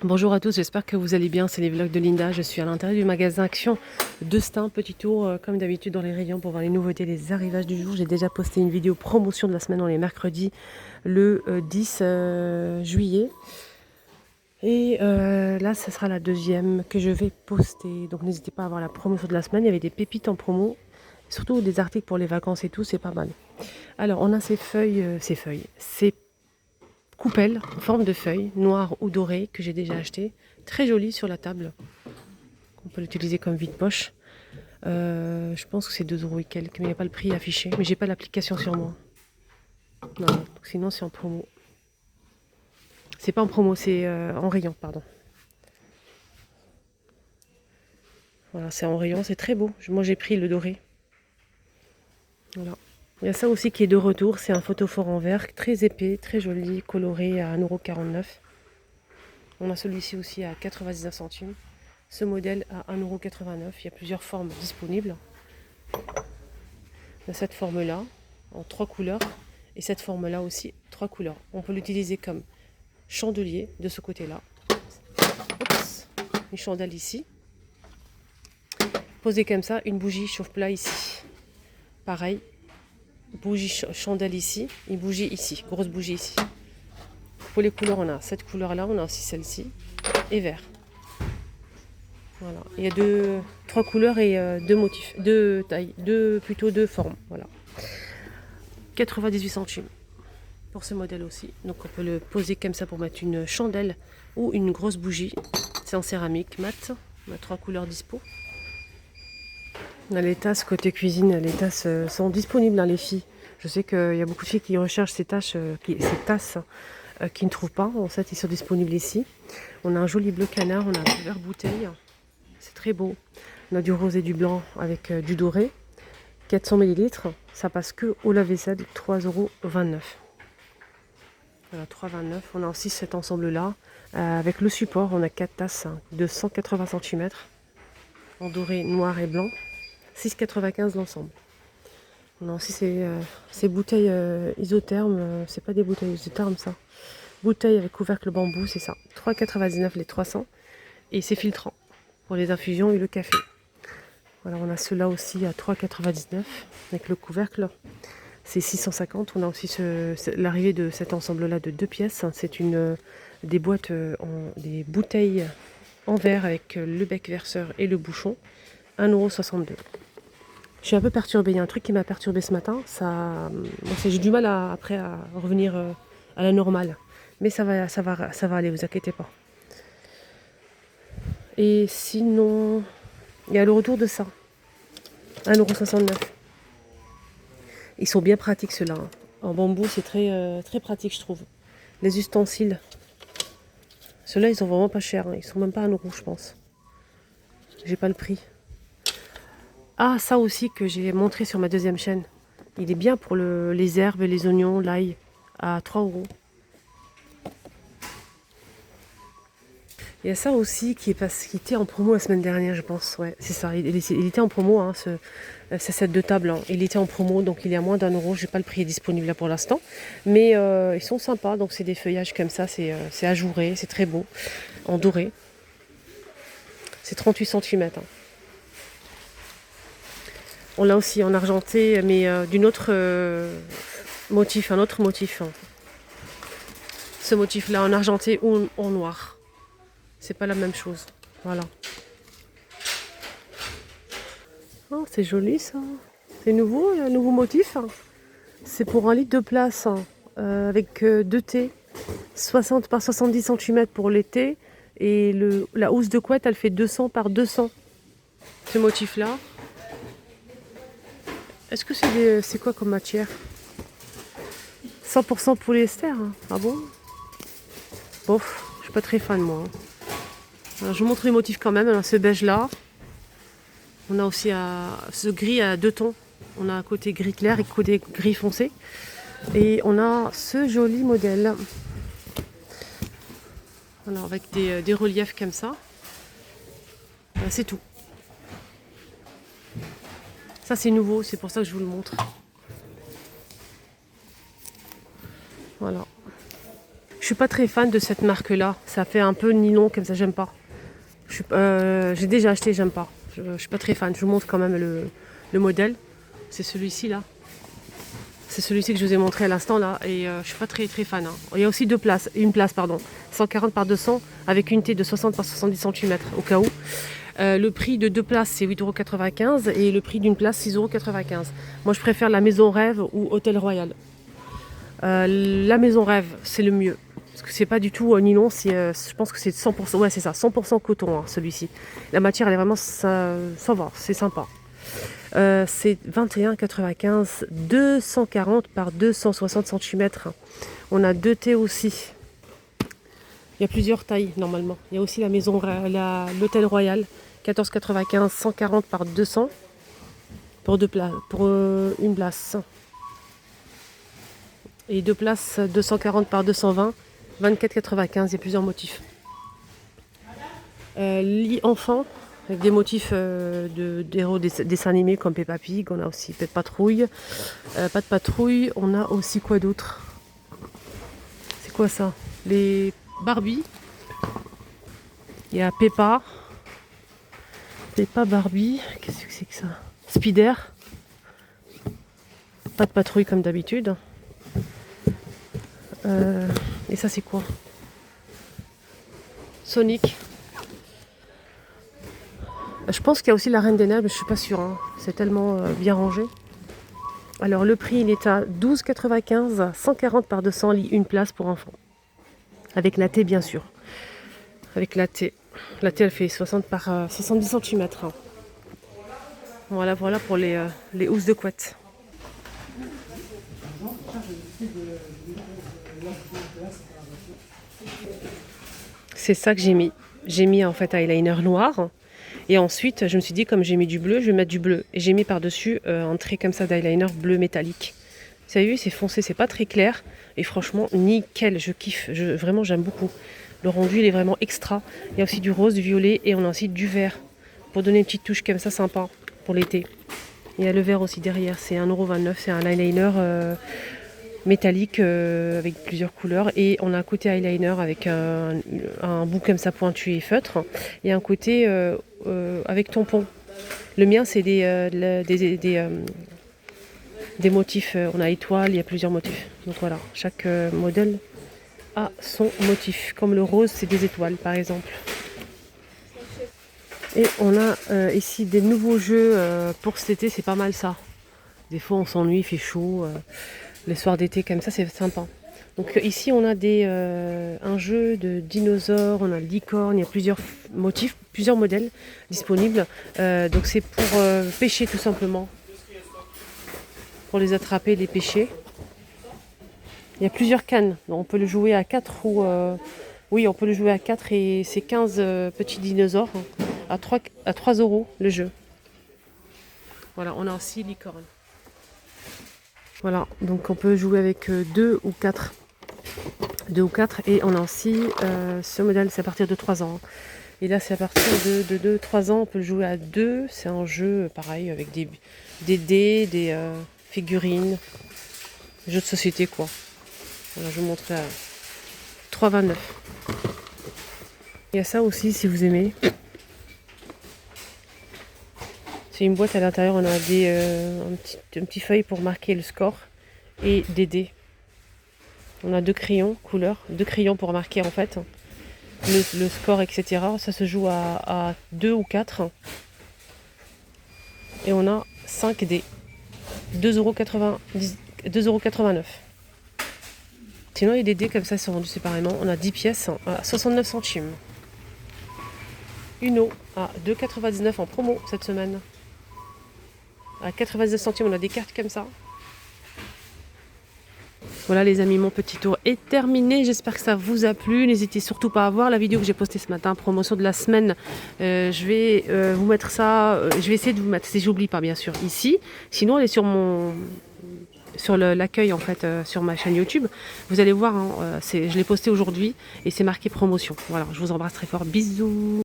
Bonjour à tous, j'espère que vous allez bien, c'est les vlogs de Linda. Je suis à l'intérieur du magasin Action de Stein. Petit tour comme d'habitude dans les rayons pour voir les nouveautés, les arrivages du jour. J'ai déjà posté une vidéo promotion de la semaine, on est mercredi le 10 juillet. Et là, ce sera la deuxième que je vais poster. Donc n'hésitez pas à voir la promotion de la semaine. Il y avait des pépites en promo, surtout des articles pour les vacances et tout, c'est pas mal. Alors on a ces coupelles en forme de feuilles, noires ou dorées, que j'ai déjà acheté. Très jolies sur la table. On peut l'utiliser comme vide-poche. Je pense que c'est 2 € et quelques, mais il n'y a pas le prix affiché. Mais j'ai pas l'application sur moi. Non, donc sinon c'est en promo. C'est pas en promo, c'est en rayon, pardon. Voilà, c'est en rayon, c'est très beau. Moi j'ai pris le doré. Voilà. Il y a ça aussi qui est de retour, c'est un photophore en verre, très épais, très joli, coloré à 1,49 €. On a celui-ci aussi à 99 centimes. Ce modèle à 1,89 €. Il y a plusieurs formes disponibles. Il y a cette forme-là, en 3 couleurs, et cette forme-là aussi, 3 couleurs. On peut l'utiliser comme chandelier de ce côté-là. Une chandelle ici. Posée comme ça, une bougie chauffe-plat ici. Pareil, bougie chandelle ici, une bougie ici, grosse bougie ici. Pour les couleurs, on a cette couleur-là, on a aussi celle-ci, et vert. Voilà. Il y a 3 couleurs et 2 motifs, 2 tailles, plutôt 2 formes. Voilà. 98 centimes pour ce modèle aussi. Donc on peut le poser comme ça pour mettre une chandelle ou une grosse bougie. C'est en céramique mat. On a 3 couleurs dispo. On a les tasses côté cuisine. Les tasses sont disponibles, hein, les filles. Je sais qu'il y a beaucoup de filles qui recherchent ces tasses qui ne trouvent pas. En fait, ils sont disponibles ici. On a un joli bleu canard. On a un vert bouteille. C'est très beau. On a du rose et du blanc avec du doré. 400 ml. Ça passe que au lave-vaisselle. 3,29 €. Voilà, 3,29 €. On a aussi cet ensemble-là. Avec le support, on a 4 tasses de 180 cm. En doré, noir et blanc. 6,95 € l'ensemble. On a aussi ces bouteilles isothermes. C'est pas des bouteilles isothermes, ça. Bouteilles avec couvercle bambou, c'est ça. 3,99 € les 300. Et c'est filtrant pour les infusions et le café. Voilà, on a ceux-là aussi à 3,99 € avec le couvercle. C'est 650. On a aussi l'arrivée de cet ensemble-là de 2 pièces. C'est des boîtes, des bouteilles en verre avec le bec verseur et le bouchon. 1,62 €. Je suis un peu perturbée. Il y a un truc qui m'a perturbée ce matin. J'ai du mal après à revenir à la normale. Mais ça va aller, vous inquiétez pas. Et sinon, il y a le retour de ça. 1,69 €. Ils sont bien pratiques ceux-là. En bambou, c'est très pratique, je trouve. Les ustensiles. Ceux-là, ils sont vraiment pas chers. Ils sont même pas 1 €, je pense. J'ai pas le prix. Ah, ça aussi que j'ai montré sur ma deuxième chaîne. Il est bien pour les herbes, les oignons, l'ail. À 3 €. Il y a ça aussi qui était en promo la semaine dernière, je pense. Ouais, c'est ça. Il était en promo, hein, ce set de table. Hein. Il était en promo, donc il est à moins d'1 €. Je n'ai pas le prix disponible là pour l'instant. Mais ils sont sympas. Donc c'est des feuillages comme ça. C'est ajouré. C'est très beau. En doré. C'est 38 cm. Hein. On l'a aussi en argenté, mais d'une autre motif. Un autre motif. Hein. Ce motif-là en argenté ou en noir. C'est pas la même chose. Voilà. Oh, c'est joli ça. C'est nouveau, un nouveau motif. Hein. C'est pour 1 litre de place hein, avec 2 thés. 60 par 70 cm pour les thés. Et la housse de couette, elle fait 200 par 200. Ce motif-là. Est-ce que c'est quoi comme matière? 100% polyester. Hein. Ah bon? Bof, je suis pas très fan moi. Hein. Alors, je vous montre les motifs quand même. Alors, ce beige là. On a aussi ce gris à 2 tons. On a un côté gris clair et côté gris foncé. Et on a ce joli modèle. Voilà, avec des reliefs comme ça. C'est tout. Ça c'est nouveau, c'est pour ça que je vous le montre. Voilà. Je suis pas très fan de cette marque-là. Ça fait un peu nylon comme ça, j'aime pas. J'ai déjà acheté, j'aime pas. Je suis pas très fan. Je vous montre quand même le modèle. C'est celui-ci là. C'est celui-ci que je vous ai montré à l'instant là. Et je suis pas très fan. Hein. Il y a aussi une place, pardon. 140 par 200 avec une unité de 60 par 70 cm au cas où. Le prix de 2 places c'est 8,95 € et le prix d'une place 6,95 €. Moi je préfère la Maison Rêve ou Hôtel Royal. La Maison Rêve c'est le mieux. Parce que c'est pas du tout nylon, je pense que c'est 100%, ouais c'est ça, 100% coton hein, celui-ci. La matière elle est vraiment, ça va, c'est sympa. C'est 21,95, 240 par 260 cm. On a 2 T aussi. Il y a plusieurs tailles normalement. Il y a aussi la Maison, l'Hôtel Royal, 14,95, 140 par 200 pour une place. Et 2 places, 240 par 220, 24,95. Il y a plusieurs motifs. Lit enfant, avec des motifs d'héros des dessins animés comme Peppa Pig. On a aussi Pas de Patrouille. Pas de Patrouille. On a aussi quoi d'autre? C'est quoi ça? Les Barbie. Il y a Peppa. Peppa Barbie. Qu'est-ce que c'est que ça? Spider. Pas de Patrouille comme d'habitude. Et ça c'est quoi? Sonic. Je pense qu'il y a aussi la Reine des Neiges, mais je suis pas sûre. Hein. C'est tellement bien rangé. Alors le prix il est à 12,95, 140 par 200 lit, une place pour enfants. Avec la T bien sûr. Avec la T. La T elle fait 60 par 70 cm. Hein. Voilà pour les housses de couette. C'est ça que j'ai mis. J'ai mis en fait eyeliner noir. Et ensuite, je me suis dit, comme j'ai mis du bleu, je vais mettre du bleu. Et j'ai mis par-dessus un trait comme ça d'eyeliner bleu métallique. Vous avez vu, c'est foncé, c'est pas très clair. Et franchement, nickel, je kiffe. Vraiment, j'aime beaucoup. Le rendu, il est vraiment extra. Il y a aussi du rose, du violet et on a aussi du vert. Pour donner une petite touche comme ça, sympa, pour l'été. Il y a le vert aussi derrière, c'est 1,29 €. C'est un eyeliner métallique avec plusieurs couleurs. Et on a un côté eyeliner avec un bout comme ça pointu et feutre. Et un côté avec tampon. Le mien, c'est des motifs. On a étoile, il y a plusieurs motifs. Donc voilà, chaque modèle a son motif. Comme le rose, c'est des étoiles, par exemple. Et on a ici des nouveaux jeux pour cet été, c'est pas mal ça. Des fois, on s'ennuie, il fait chaud. Les soirs d'été, comme ça, c'est sympa. Donc ici, on a un jeu de dinosaures, on a le licorne, il y a plusieurs motifs, plusieurs modèles disponibles. Donc c'est pour pêcher tout simplement. Pour les attraper, les pêcher. Il y a plusieurs cannes. Donc, on peut le jouer à 4 ou... oui, on peut le jouer à 4 et c'est 15 petits dinosaures à 3 € le jeu. Voilà, on a aussi licorne. Voilà, donc on peut jouer avec 2 ou 4. 2 ou 4 et on a aussi ce modèle, c'est à partir de 3 ans. Et là, c'est à partir de 2-3 ans, on peut le jouer à 2. C'est un jeu pareil avec des dés, des figurines, jeux de société quoi. Voilà, je vous montre à 3,29 €. Il y a ça aussi si vous aimez. C'est une boîte à l'intérieur, on a un petit feuille pour marquer le score et des dés. On a 2 crayons couleur, 2 crayons pour marquer en fait le score, etc. Ça se joue à 2 ou 4. Et on a 5 dés. 2,89 €. Sinon, il y a des dés comme ça, ils sont vendus séparément. On a 10 pièces à 69 centimes. Uno à 2,99 € en promo cette semaine. À 99 centimes, on a des cartes comme ça. Voilà les amis, mon petit tour est terminé. J'espère que ça vous a plu. N'hésitez surtout pas à voir la vidéo que j'ai postée ce matin, promotion de la semaine. Je vais vous mettre ça. Je vais essayer de vous mettre, si j'oublie pas bien sûr, ici. Sinon, elle est sur l'accueil en fait, sur ma chaîne YouTube. Vous allez voir, hein, je l'ai posté aujourd'hui et c'est marqué promotion. Voilà, je vous embrasse très fort. Bisous.